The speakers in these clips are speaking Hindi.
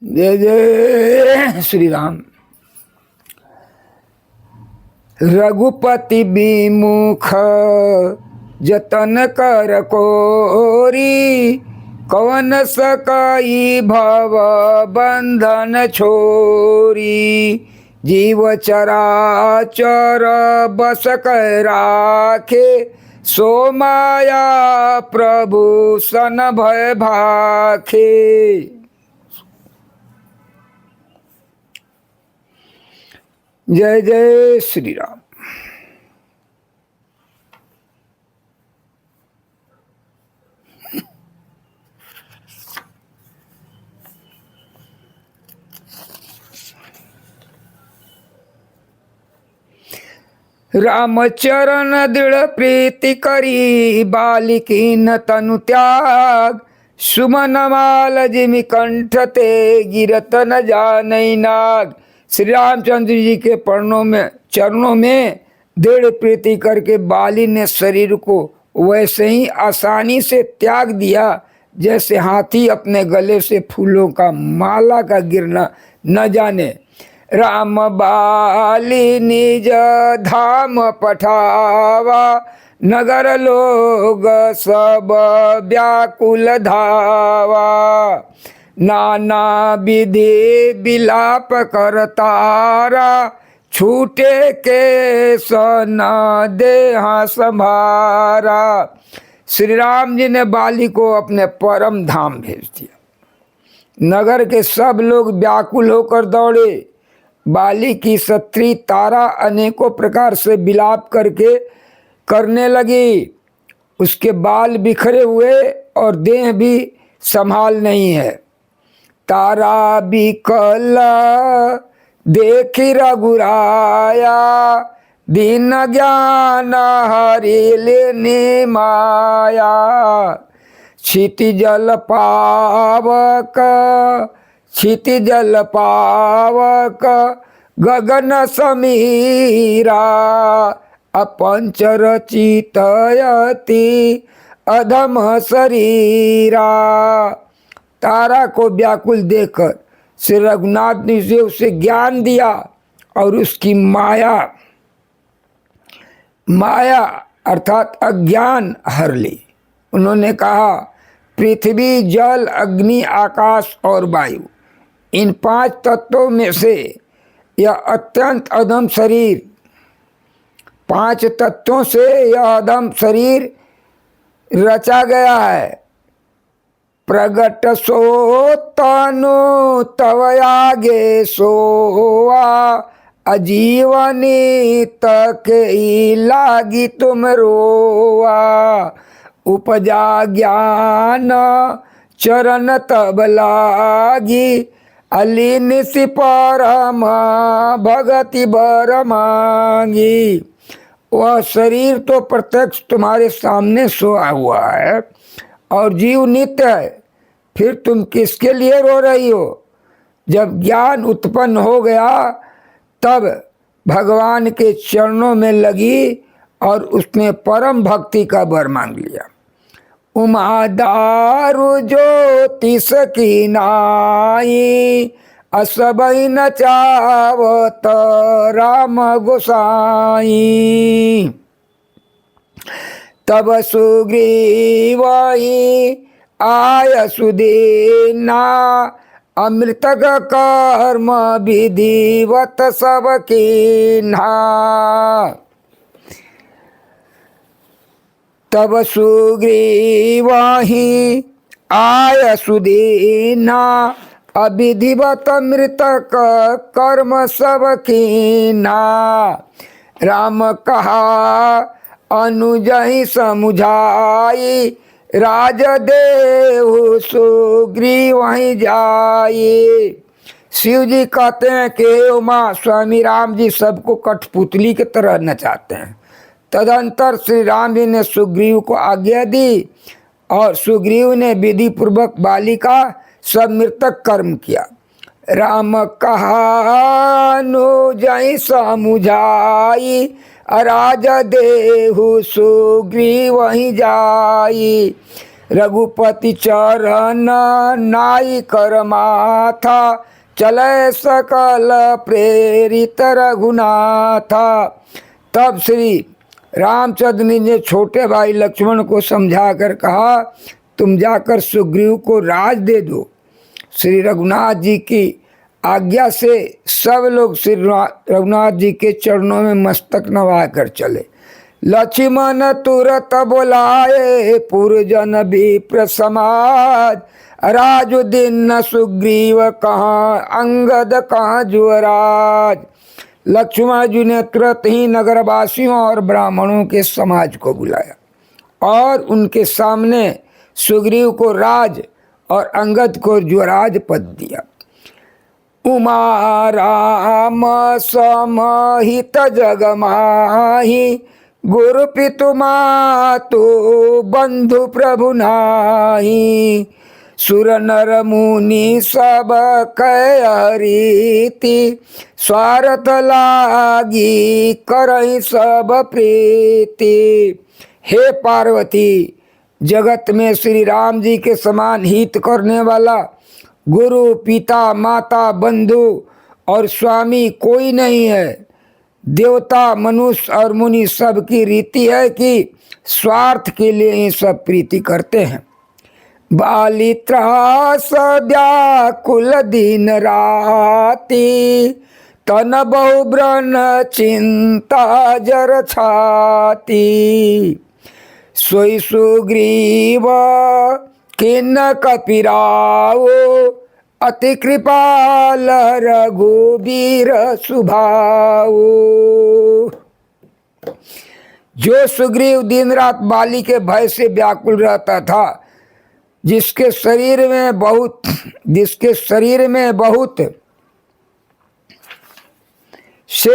जय जय श्री राम। रघुपति विमुख जतन कर कोरी, कवन सकाई भव बंधन छोरी। जीव चराचर बस कर राखे, सो माया प्रभु सन भय भाखे। जय जय श्री राम। रामचरण दृढ़ प्रीति करी, बालिकीन तनु त्याग। सुमन माल जिमि कंठ ते, गिरत न जानई नाग। श्री रामचंद्र जी के चरणों में दृढ़ प्रीति करके बाली ने शरीर को वैसे ही आसानी से त्याग दिया जैसे हाथी अपने गले से फूलों का माला का गिरना न जाने। राम बाली निज धाम पठावा, नगर लोग सब व्याकुल धावा। नाना विधि विलाप करतारा, छूटे के सन देहा संभारा। श्री राम जी ने बाली को अपने परम धाम भेज दिया। नगर के सब लोग व्याकुल होकर दौड़े। बाली की सत्री तारा अनेकों प्रकार से विलाप करने लगी। उसके बाल बिखरे हुए और देह भी संभाल नहीं है। तारा बिकल देखी रघुराया, दीन ज्ञान हरिले माया। क्षितिजल पावक गगन समीरा। अपंचर चितयति अधम शरीरा। तारा को व्याकुल देखकर श्री रघुनाथ ने उसे ज्ञान दिया और उसकी माया अर्थात अज्ञान हर ली। उन्होंने कहा, पृथ्वी जल अग्नि आकाश और वायु, इन 5 तत्वों में से यह अत्यंत अधम शरीर, 5 तत्वों से यह अधम शरीर रचा गया है। प्रगट सो तनु तव आगे सोआ, अजीवनी तक ही लागी तुम रोआ। उपजा ज्ञान चरण तब लागी, अलीन सी परम भगति बर मांगी। वह शरीर तो प्रत्यक्ष तुम्हारे सामने सोया हुआ है और जीव नित्य है, फिर तुम किसके लिए रो रही हो? जब ज्ञान उत्पन्न हो गया तब भगवान के चरणों में लगी और उसने परम भक्ति का वर मांग लिया। उमा दारु ज्योतिष की नाई, असबई नचावत राम गोसाई। तब सुग्रीवहि आय सुदीना, अमृत कर्म विधिवत सब कीन्हा। तब सुग्रीवहि आय सुदीना, अविधिवत अमृत कर्म सब कीन्हा। राम कहा अनुजहि समुझाई, राजदेव सुग्रीवहि जाई। शिव जी कहते हैं कि उमा स्वामी राम जी सबको कठपुतली की तरह नचाते हैं। तदंतर श्री राम जी ने सुग्रीव को आज्ञा दी और सुग्रीव ने विधि पूर्वक बाली का सब मृतक कर्म किया। राम कहा अनुजहि समुझाई, राज देहु सुग्रीवहि जाई। रघुपति चरण नाई कर माथा, चले सकल प्रेरित रघुनाथा। तब श्री रामचंद्र ने छोटे भाई लक्ष्मण को समझा कर कहा, तुम जाकर सुग्रीव को राज दे दो। श्री रघुनाथ जी की आज्ञा से सब लोग श्री रघुनाथ जी के चरणों में मस्तक नवा कर चले। लक्ष्मण तुरत बुलाए पुरजन विप्र समाज, राजुदीन सुग्रीव कहाँ अंगद कहाँ जुवराज। लक्ष्मण जी ने तुरंत ही नगरवासियों और ब्राह्मणों के समाज को बुलाया और उनके सामने सुग्रीव को राज और अंगद को जुवराज पद दिया। उमा राम समहित जग माही, गुरु पितु मातु बंधु प्रभु नाही। सुर नर मुनि सब कह रीति, स्वार्थ लागी करहि सब प्रीति। हे पार्वती, जगत में श्री राम जी के समान हित करने वाला गुरु पिता माता बंधु और स्वामी कोई नहीं है। देवता मनुष्य और मुनि सब की रीति है कि स्वार्थ के लिए ही सब प्रीति करते हैं। बाली त्रास व्याकुल दिन राती, तन बहु ब्रन चिंता जर छाती। सोई सुग्रीव किन कपिराओ, अति कृपाल रघुबीर सुभाओ। जो सुग्रीव दिन रात बाली के भय से व्याकुल रहता था, जिसके शरीर में बहुत से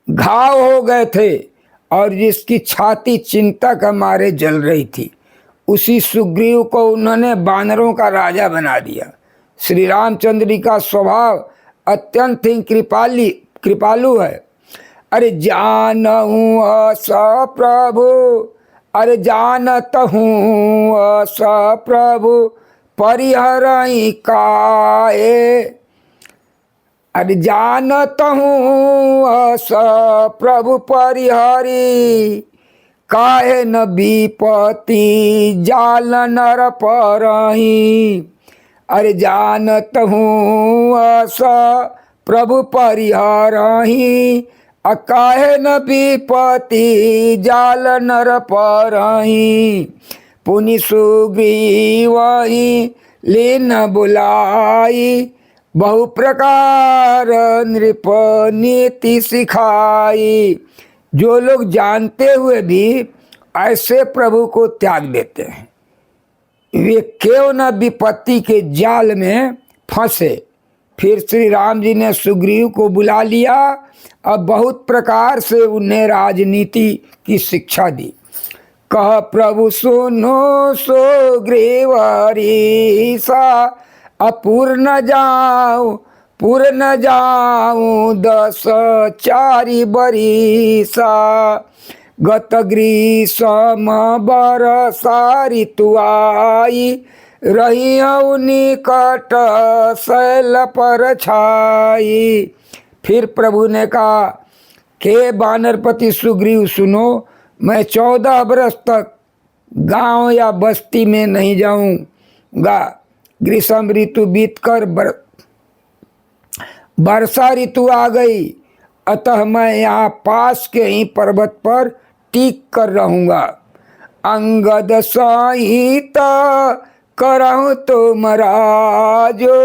घाव हो गए थे और जिसकी छाती चिंता का मारे जल रही थी, उसी सुग्रीव को उन्होंने वानरों का राजा बना दिया। श्री रामचंद्र जी का स्वभाव अत्यंत ही कृपालु है। अरे जानहूँ अस प्रभु, अरे जानत हूँ अस प्रभु, परिहरई काए। अरे जानत हूँ अस प्रभु परिहरी, काहे न विपति जाल नर परही। अरे जानत हूँ अस प्रभु परिहरही, काहे न विपति जाल नर परही। पुनि सुग्रीवहि लीन बुलाई, बहु प्रकार नृप नीति सिखाई। जो लोग जानते हुए भी ऐसे प्रभु को त्याग देते हैं, वे क्यों न विपत्ति के जाल में फंसे। फिर श्री राम जी ने सुग्रीव को बुला लिया और बहुत प्रकार से उन्हें राजनीति की शिक्षा दी। कह प्रभु सुनो सुग्रीव रीसा, अपूर्ण जाऊं 10 चारि बरिसा। गत ग्रीष्म बरसा ऋतु आई, रहियौ निकट शैल पर छाई। फिर प्रभु ने कहा, के वानरपति सुग्रीव सुनो, मैं 14 बरस तक गांव या बस्ती में नहीं जाऊंगा। ग्रीष्म ऋतु बीतकर वर्षा ऋतु आ गई, अतः मैं यहाँ पास के ही पर्वत पर टीक कर रहूंगा। अंगद सहित करहु तुम राजो,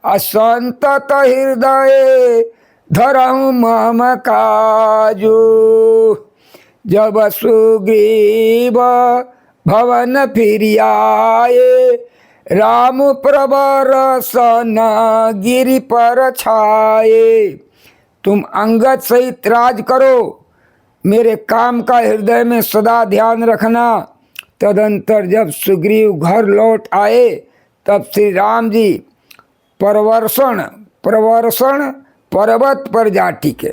असंतत हृदय धरहु मम काजो। जब सुग्रीव भवन फिर आए, राम प्रवर सन गिरि पर छाए। तुम अंगद सहित राज करो, मेरे काम का हृदय में सदा ध्यान रखना। तदंतर जब सुग्रीव घर लौट आए, तब श्री राम जी प्रवर्षण पर्वत पर जा टिके।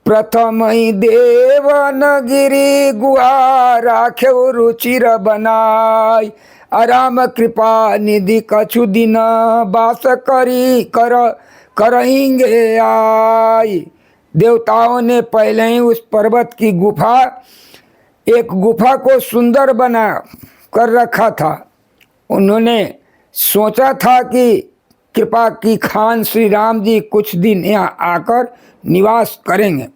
प्रथम ही देवन गिरि गुहा राख्यो रुचिर बनाई, राम कृपा निधि कछु दिन वास करेंगे आई। देवताओं ने पहले ही उस पर्वत की एक गुफा को सुंदर बना कर रखा था। उन्होंने सोचा था कि कृपा की खान श्री राम जी कुछ दिन यहाँ आकर निवास करेंगे।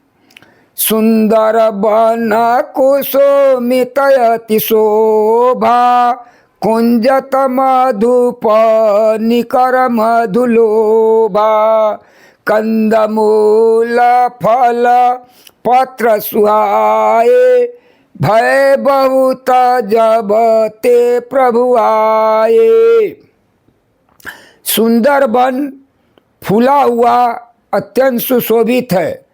सुंदर वन कुसुमितयति शोभा कुंजत मधुप निकर मधुलोभा कंदमूल फल पत्र सुहाए भय बहुत जब ते प्रभु आए। सुंदर वन फूला हुआ अत्यंत सुशोभित है।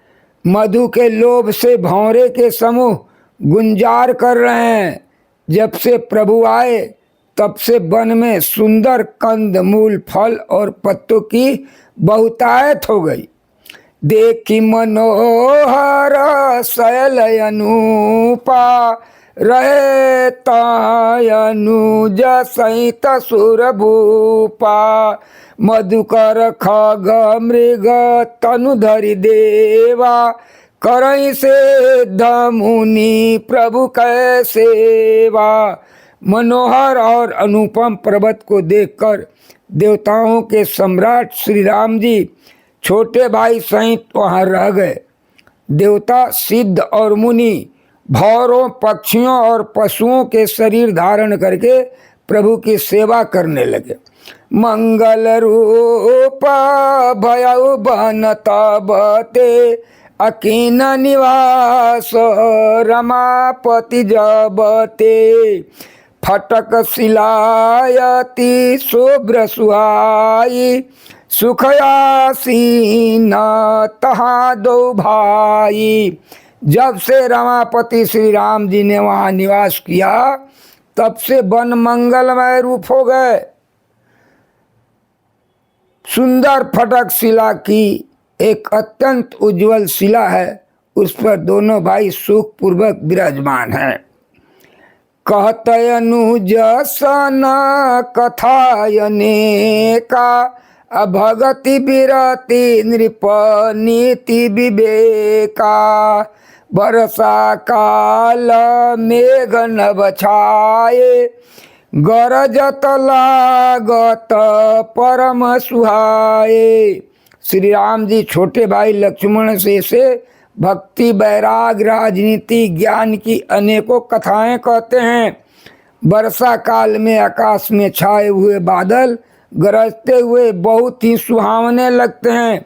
मधु के लोभ से भंवरे के समूह गुंजार कर रहे हैं। जब से प्रभु आए तब से वन में सुंदर कंद मूल फल और पत्तों की बहुतायत हो गई। देखी मनोहर शैल अनुपा रहे तनुज सहित सुर भूपा मधुकर खग मृग तनुधरि देवा करई से धमुनि प्रभु कै सेवा। मनोहर और अनुपम पर्वत को देखकर देवताओं के सम्राट श्री राम जी छोटे भाई सहित वहाँ रह गए। देवता सिद्ध और मुनि भौरों पक्षियों और पशुओं के शरीर धारण करके प्रभु की सेवा करने लगे। मंगल रूप भयउ बनत बते अकीन निवास रमापति जबते फटक शिलायति शुभ्र सुहाई सुखयासीन तहा दो भाई। जब से रमापति श्री राम जी ने वहाँ निवास किया तब से वन मंगलमय रूप हो गए। सुंदर फटक शिला की एक अत्यंत उज्जवल शिला है, उस पर दोनों भाई सुख पूर्वक विराजमान हैं। कहते अनुज सन कथायने का अभगति विरति नृप नीति विवेका बरसा काल मेघ नभ छाए गरजत लागत परम सुहाए। श्री राम जी छोटे भाई लक्ष्मण से भक्ति वैराग राजनीति ज्ञान की अनेकों कथाएं कहते हैं। वर्षा काल में आकाश में छाए हुए बादल गरजते हुए बहुत ही सुहावने लगते हैं।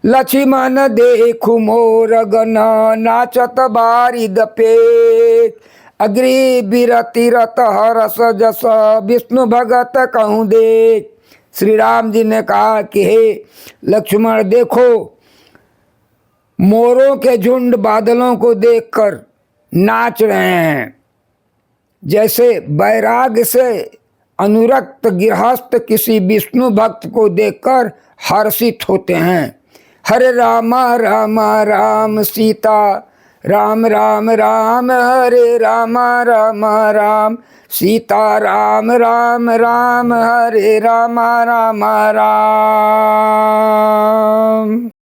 लक्ष्मण देखु मोर गण नाचत बारिद पे अग्रि बिरति रत हरस जस विष्णु भगत कहूँ देख। श्री राम जी ने कहा कि हे लक्ष्मण देखो, मोरों के झुंड बादलों को देखकर नाच रहे हैं। जैसे वैराग्य से अनुरक्त गृहस्थ किसी विष्णु भक्त को देखकर हर्षित होते हैं। हरे राम राम राम सीता राम राम राम हरे राम राम राम सीता राम राम राम हरे राम राम राम।